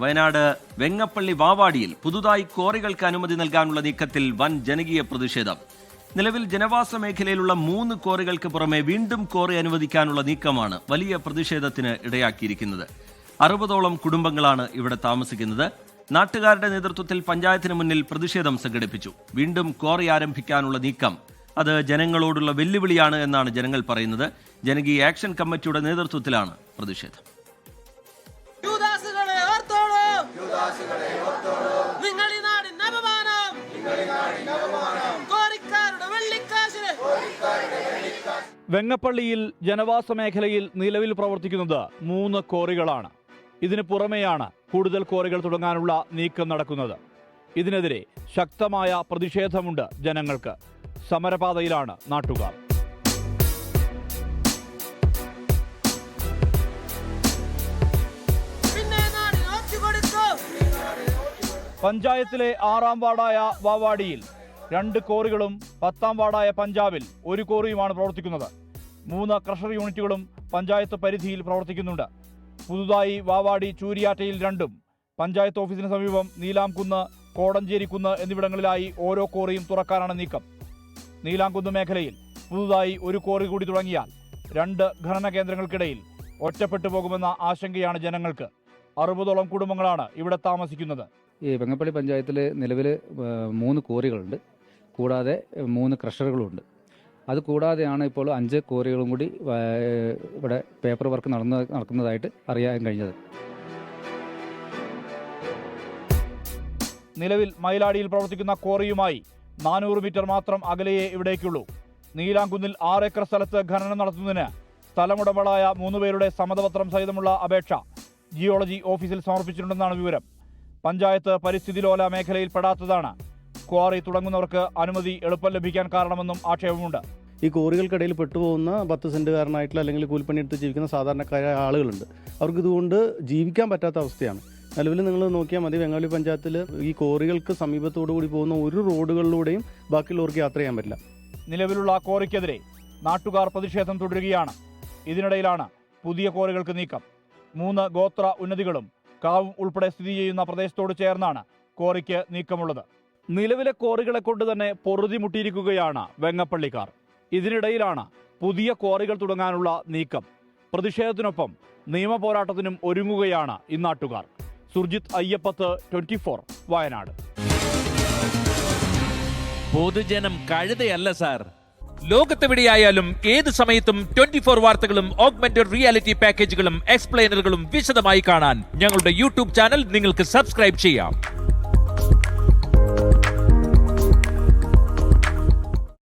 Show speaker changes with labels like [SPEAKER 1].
[SPEAKER 1] വയനാട് വെങ്ങപ്പള്ളി വാവാടിയിൽ പുതുതായി ക്വാറികൾക്ക് അനുമതി നൽകാനുള്ള നീക്കത്തിൽ വൻ ജനകീയ പ്രതിഷേധം. നിലവിൽ ജനവാസ മേഖലയിലുള്ള 3 ക്വാറികൾക്ക് പുറമെ വീണ്ടും ക്വാറി അനുവദിക്കാനുള്ള നീക്കമാണ് വലിയ പ്രതിഷേധത്തിന് ഇടയാക്കിയിരിക്കുന്നത്. 60ഓളം കുടുംബങ്ങളാണ് ഇവിടെ താമസിക്കുന്നത്. നാട്ടുകാരുടെ നേതൃത്വത്തിൽ പഞ്ചായത്തിന് മുന്നിൽ പ്രതിഷേധം സംഘടിപ്പിച്ചു. വീണ്ടും ക്വാറി ആരംഭിക്കാനുള്ള നീക്കം അത് ജനങ്ങളോടുള്ള വെല്ലുവിളിയാണ് എന്നാണ് ജനങ്ങൾ പറയുന്നത്. ജനകീയ ആക്ഷൻ കമ്മിറ്റിയുടെ നേതൃത്വത്തിലാണ് പ്രതിഷേധം.
[SPEAKER 2] വെങ്ങപ്പള്ളിയിൽ ജനവാസ മേഖലയിൽ നിലവിൽ പ്രവർത്തിക്കുന്നത് 3 ക്വാറികളാണ്. ഇതിന് പുറമെയാണ് കൂടുതൽ ക്വാറികൾ തുടങ്ങാനുള്ള നീക്കം നടക്കുന്നത്. ഇതിനെതിരെ ശക്തമായ പ്രതിഷേധമുണ്ട് ജനങ്ങൾക്ക്. സമരപാതയിലാണ് നാട്ടുകാർ. പഞ്ചായത്തിലെ 6ാം വാർഡായ വാവാടിയിൽ 2 ക്വാറികളും 10ാം വാർഡായ പഞ്ചാബിൽ 1 ക്വാറിയുമാണ് പ്രവർത്തിക്കുന്നത്. 3 ക്രഷർ യൂണിറ്റുകളും പഞ്ചായത്ത് പരിധിയിൽ പ്രവർത്തിക്കുന്നുണ്ട്. പുതുതായി വാവാടി ചൂരിയാറ്റയിൽ 2ഉം പഞ്ചായത്ത് ഓഫീസിന് സമീപം നീലാംകുന്ന്, കോടഞ്ചേരിക്കുന്ന് എന്നിവിടങ്ങളിലായി ഓരോ ക്വാറിയും തുറക്കാനാണ് നീക്കം. നീലാംകുന്ന് മേഖലയിൽ പുതുതായി 1 ക്വാറി കൂടി തുടങ്ങിയാൽ 2 ഖനന കേന്ദ്രങ്ങൾക്കിടയിൽ ഒറ്റപ്പെട്ടു പോകുമെന്ന ആശങ്കയാണ് ജനങ്ങൾക്ക്. 60ഓളം കുടുംബങ്ങളാണ് ഇവിടെ താമസിക്കുന്നത്.
[SPEAKER 3] ഈ വെങ്ങപ്പള്ളി പഞ്ചായത്തിൽ നിലവിൽ 3 ക്വാറികളുണ്ട്, കൂടാതെ 3 ക്രഷറുകളുണ്ട്. അതുകൂടാതെയാണ് ഇപ്പോൾ 5 ക്വാറികളും കൂടി ഇവിടെ പേപ്പർ വർക്ക് നടക്കുന്നതായിട്ട് അറിയാൻ കഴിഞ്ഞത്.
[SPEAKER 2] നിലവിൽ മയിലാടിയിൽ പ്രവർത്തിക്കുന്ന ക്വാറിയുമായി 400 മീറ്റർ മാത്രം അകലെയേ ഇവിടേക്കുള്ളൂ. നീലാംകുന്നിൽ 6 ഏക്കർ സ്ഥലത്ത് ഖനനം നടത്തുന്നതിന് സ്ഥലമുടമകളായ 3 പേരുടെ സമ്മതപത്രം സഹിതമുള്ള അപേക്ഷ ജിയോളജി ഓഫീസിൽ സമർപ്പിച്ചിട്ടുണ്ടെന്നാണ് വിവരം. പഞ്ചായത്ത് പരിസ്ഥിതി ലോല മേഖലയിൽ പെടാത്തതാണ് ക്വാറി തുടങ്ങുന്നവർക്ക് അനുമതി എളുപ്പം ലഭിക്കാൻ കാരണമെന്നും ആക്ഷേപമുണ്ട്.
[SPEAKER 4] ഈ ക്വാറികൾക്കിടയിൽ പെട്ടുപോകുന്ന 10 സെന്റുകാരനായിട്ടുള്ള അല്ലെങ്കിൽ കൂലിപ്പണിയെടുത്ത് ജീവിക്കുന്ന സാധാരണക്കാരായ ആളുകളുണ്ട്. അവർക്ക് ഇതുകൊണ്ട് ജീവിക്കാൻ പറ്റാത്ത അവസ്ഥയാണ്. നിലവിൽ നിങ്ങൾ നോക്കിയാൽ മതി, വെങ്ങാലി പഞ്ചായത്തിൽ ഈ ക്വാറികൾക്ക് സമീപത്തോടു കൂടി പോകുന്ന ഒരു റോഡുകളിലൂടെയും ബാക്കിയുള്ളവർക്ക് യാത്ര ചെയ്യാൻ പറ്റില്ല.
[SPEAKER 2] നിലവിലുള്ള ക്വാറിക്കെതിരെ നാട്ടുകാർ പ്രതിഷേധം തുടരുകയാണ്. ഇതിനിടയിലാണ് പുതിയ ക്വാറികൾക്ക് നീക്കം. 3 ഗോത്ര ഉന്നതികളും കാവും ഉൾപ്പെടെ സ്ഥിതി ചെയ്യുന്ന പ്രദേശത്തോട് ചേർന്നാണ് ക്വാറിക്ക് നീക്കമുള്ളത്. നിലവിലെ ക്വാറികളെ കൊണ്ട് തന്നെ പൊറുതിമുട്ടിയിരിക്കുകയാണ് വെങ്ങപ്പള്ളിക്കാർ. ഇതിനിടയിലാണ് പുതിയ ക്വാറികൾ തുടങ്ങാനുള്ള നീക്കം. പ്രതിഷേധത്തിനൊപ്പം നിയമ പോരാട്ടത്തിനും ഒരുങ്ങുകയാണ് ഇന്നാട്ടുകാർ. സുർജിത് അയ്യപ്പത്ത്, 24 വയനാട്.
[SPEAKER 5] പൊതുജനം കഴുതയല്ല സാർ. ലോകത്തെവിടെയായാലും ഏത് സമയത്തും 24 വാർത്തകളും ഓഗ്മെന്റഡ് റിയാലിറ്റി പാക്കേജുകളും എക്സ്പ്ലെയിനറുകളും വിശദമായി കാണാൻ ഞങ്ങളുടെ യൂട്യൂബ് ചാനൽ നിങ്ങൾക്ക് സബ്സ്ക്രൈബ് ചെയ്യാം.